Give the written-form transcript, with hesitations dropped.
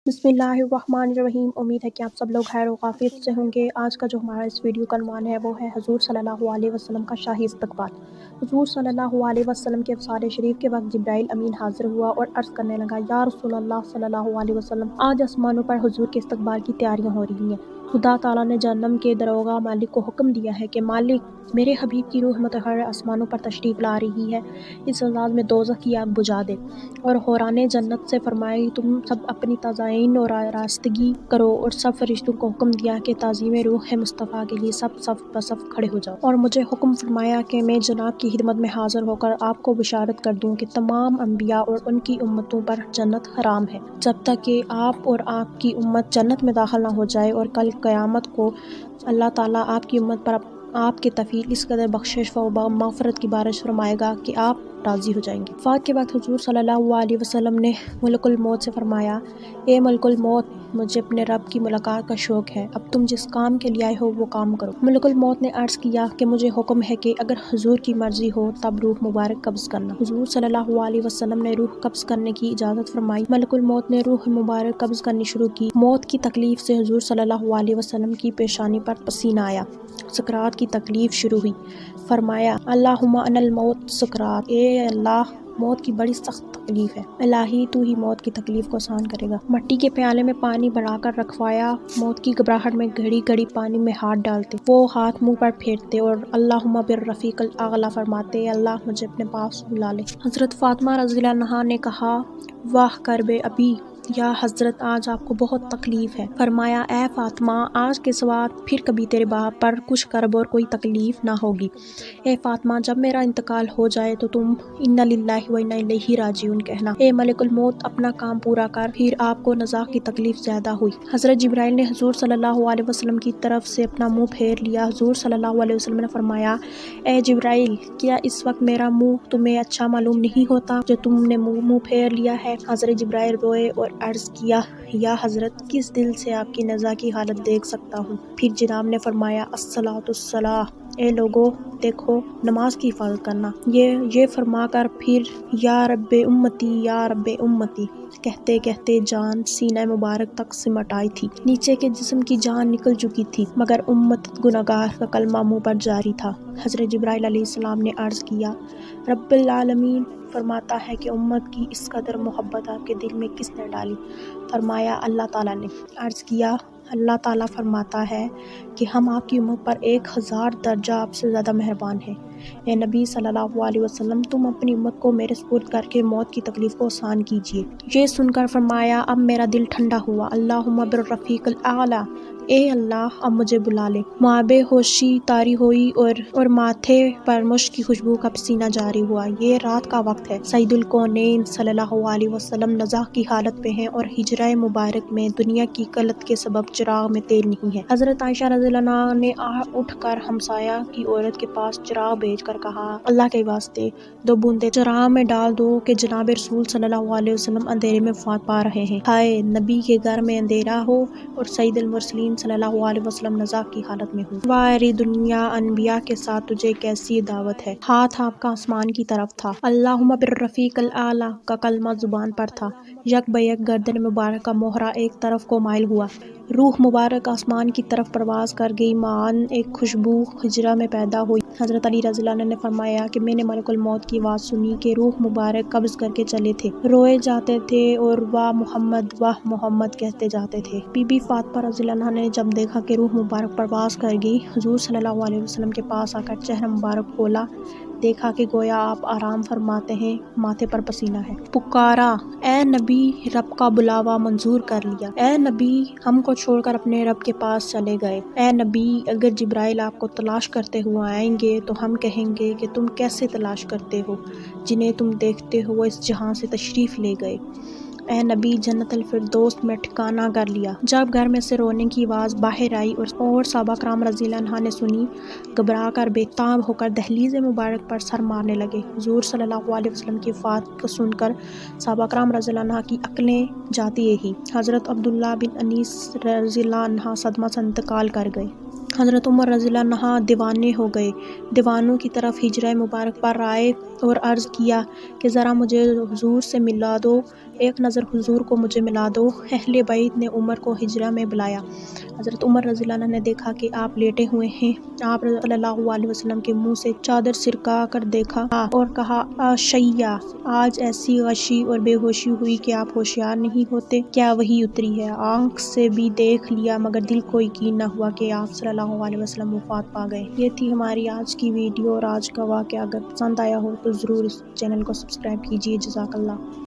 بسم اللہ الرحمن الرحیم۔ امید ہے کہ آپ سب لوگ خیر و عافیت سے ہوں گے۔ آج کا جو ہمارا اس ویڈیو کا عنوان ہے وہ ہے حضور صلی اللہ علیہ وسلم کا شاہی استقبال۔ حضور صلی اللہ علیہ وسلم کے وصال شریف کے وقت جبرائیل امین حاضر ہوا اور عرض کرنے لگا، یا رسول اللہ صلی اللہ علیہ وسلم، آج آسمانوں پر حضور کے استقبال کی تیاریاں ہو رہی ہیں۔ خدا تعالیٰ نے جہنم کے داروغہ مالک کو حکم دیا ہے کہ مالک، میرے حبیب کی روح مطہرہ آسمانوں پر تشریف لا رہی ہے، اس انداز میں دوزخ کی آگ بجھا دے۔ اور حوران جنت سے فرمائے، تم سب اپنی تزائین اور آراستگی کرو، اور سب فرشتوں کو حکم دیا کہ تعظیم روح مصطفیٰ کے لیے سب صف بصف کھڑے ہو جاؤ۔ اور مجھے حکم فرمایا کہ میں جناب کی خدمت میں حاضر ہو کر آپ کو بشارت کر دوں کہ تمام انبیاء اور ان کی امتوں پر جنت حرام ہے، جب تک کہ آپ اور آپ کی امت جنت میں داخل نہ ہو جائے، اور کل قیامت کو اللہ تعالیٰ آپ کی امت پر آپ کے طفیل اس قدر بخشش و مغفرت کی بارش فرمائے گا کہ آپ راضی ہو جائیں گے۔ وفات کے بعد حضور صلی اللہ علیہ وسلم نے ملک الموت سے فرمایا، اے ملک الموت، مجھے اپنے رب کی ملاقات کا شوق ہے، اب تم جس کام کے لیے آئے ہو وہ کام کرو۔ ملک الموت نے عرض کیا کہ مجھے حکم ہے کہ اگر حضور کی مرضی ہو تب روح مبارک قبض کرنا۔ حضور صلی اللہ علیہ وسلم نے روح قبض کرنے کی اجازت فرمائی۔ ملک الموت نے روح مبارک قبض کرنی شروع کی۔ موت کی تکلیف سے حضور صلی اللہ علیہ وسلم کی پیشانی پر پسینہ آیا۔ سکرات کی تکلیف شروع ہوئی۔ فرمایا، اللہم ان الموت سکرات، اے اللہ، موت کی بڑی سخت تکلیف ہے، الہی تو ہی موت کی تکلیف کو آسان کرے گا۔ مٹی کے پیالے میں پانی بڑھا کر رکھوایا، موت کی گھبراہٹ میں گھڑی گھڑی پانی میں ہاتھ ڈالتے، وہ ہاتھ منہ پر پھیرتے اور اللہم بالرفیق الاعلی فرماتے، اللہ مجھے اپنے پاس بلا لے۔ حضرت فاطمہ رضی اللہ عنہا نے کہا، واہ کرب ابی، یا حضرت آج آپ کو بہت تکلیف ہے۔ فرمایا، اے فاطمہ، آج کے سواد پھر کبھی تیرے باپ پر کچھ کرب اور کوئی تکلیف نہ ہوگی۔ اے فاطمہ، جب میرا انتقال ہو جائے تو تم انا للہ و انا الیہ راجعون کہنا۔ اے ملک الموت، اپنا کام پورا کر۔ پھر آپ کو نزاع کی تکلیف زیادہ ہوئی۔ حضرت جبرائیل نے حضور صلی اللہ علیہ وسلم کی طرف سے اپنا منہ پھیر لیا۔ حضور صلی اللہ علیہ وسلم نے فرمایا، اے جبرائیل، کیا اس وقت میرا منہ تمہیں اچھا معلوم نہیں ہوتا جو تم نے منہ پھیر لیا ہے؟ حضرت جبرائیل روئے اور عرض کیا، یا حضرت، کس دل سے آپ کی نزاع کی حالت دیکھ سکتا ہوں؟ پھر جناب نے فرمایا، الصلاۃ الصلاۃ، اے لوگو دیکھو، نماز کی حفاظت کرنا۔ یہ فرما کر پھر یا رب امتی، یا رب امتی کہتے کہتے جان سینہ مبارک تک سمٹ آئی تھی۔ نیچے کے جسم کی جان نکل چکی تھی، مگر امت گنہگار کا کلمہ منہ پر جاری تھا۔ حضرت جبرائیل علیہ السلام نے عرض کیا، رب العالمین فرماتا ہے کہ امت کی اس قدر محبت آپ کے دل میں کس نے ڈالی؟ فرمایا، اللہ تعالیٰ نے۔ عرض کیا، اللہ تعالیٰ فرماتا ہے کہ ہم آپ کی امت پر 1000 درجہ آپ سے زیادہ مہربان ہیں۔ اے نبی صلی اللہ علیہ وسلم، تم اپنی امت کو میرے سپرد کر کے موت کی تکلیف کو آسان کیجیے۔ یہ سن کر فرمایا، اب میرا دل ٹھنڈا ہوا، اللہم بالرفیق الاعلی، اے اللہ، اب مجھے بلا لے۔ بے ہوشی طاری ہوئی اور ماتھے پر مشک کی خوشبو کا پسینہ جاری ہوا۔ یہ رات کا وقت ہے۔ سید الکونین صلی اللہ علیہ وسلم نزاع کی حالت میں ہیں اور حجرہ مبارک میں دنیا کی قلت کے سبب چراغ میں تیل نہیں ہے۔ حضرت عائشہ رضی اللہ عنہا نے اٹھ کر ہمسایہ کی عورت کے پاس چراغ بھیج کر کہا، اللہ کے واسطے 2 بوندیں چراغ میں ڈال دو کہ جناب رسول صلی اللہ علیہ وسلم اندھیرے میں وفات پا رہے ہیں۔ ہائے، نبی کے گھر میں اندھیرا ہو اور سید المرسلین صلی اللہ علیہ وسلم نزاع کی حالت میں ہوں۔ وائری دنیا، انبیاء کے ساتھ تجھے کیسی دعوت ہے؟ ہاتھ آپ کا آسمان کی طرف تھا، اللہم بالرفیق الاعلی کا کلمہ زبان پر تھا۔ یک بیک گردن مبارک کا مہرہ ایک طرف کو مائل ہوا، روح مبارک آسمان کی طرف پرواز کر گئی، معاً ایک خوشبو حجرہ میں پیدا ہوئی۔ حضرت علی رضی اللہ عنہ نے فرمایا کہ میں نے ملک الموت کی آواز سنی کہ روح مبارک قبض کر کے چلے تھے، روئے جاتے تھے اور واہ محمد کہتے جاتے تھے۔ بی بی فاطمہ رضی اللہ عنہا نے جب دیکھا کہ روح مبارک پرواز کر گئی، حضور صلی اللہ علیہ وسلم کے پاس آ کر چہرہ مبارک کھولا، دیکھا کہ گویا آپ آرام فرماتے ہیں، ماتھے پر پسینہ ہے۔ پکارا، اے نبی، رب کا بلاوا منظور کر لیا۔ اے نبی، ہم کو چھوڑ کر اپنے رب کے پاس چلے گئے۔ اے نبی، اگر جبرائیل آپ کو تلاش کرتے ہوئے آئیں گے تو ہم کہیں گے کہ تم کیسے تلاش کرتے ہو؟ جنہیں تم دیکھتے ہو وہ اس جہاں سے تشریف لے گئے۔ اے نبی، جنت الفردوس میں ٹھکانہ کر لیا۔ جب گھر میں سے رونے کی آواز باہر آئی اور صحابہ کرام رضی اللہ عنہا نے سنی، گھبرا کر بے تاب ہو کر دہلیز مبارک پر سر مارنے لگے۔ حضور صلی اللہ علیہ وسلم کی وفات کو سن کر صحابہ کرام رضی اللہ عنہا کی عقلیں جاتی رہی۔ حضرت عبداللہ بن انیس رضی اللہ عنہ صدمہ سے انتقال کر گئے۔ حضرت عمر رضی اللہ عنہ دیوانے ہو گئے۔ دیوانوں کی طرف ہجرہ مبارک پر آئے اور عرض کیا کہ ذرا مجھے حضور سے ملا دو، ایک نظر حضور کو مجھے ملا دو۔ اہل بیت نے عمر کو حجرہ میں بلایا۔ حضرت عمر رضی اللہ عنہ نے دیکھا کہ آپ لیٹے ہوئے ہیں۔ آپ صلی اللہ علیہ وسلم کے منہ سے چادر سرکا کر دیکھا اور کہا آشیّا، آج ایسی غشی اور بے ہوشی ہوئی کہ آپ ہوشیار نہیں ہوتے، کیا وحی اتری ہے؟ آنکھ سے بھی دیکھ لیا مگر دل کو یقین نہ ہوا کہ آپ صلی اللہ علیہ وسلم وفات پا گئے۔ یہ تھی ہماری آج کی ویڈیو اور آج کا واقعہ۔ اگر پسند آیا ہو تو ضرور اس چینل کو سبسکرائب کیجیے۔ جزاک اللہ۔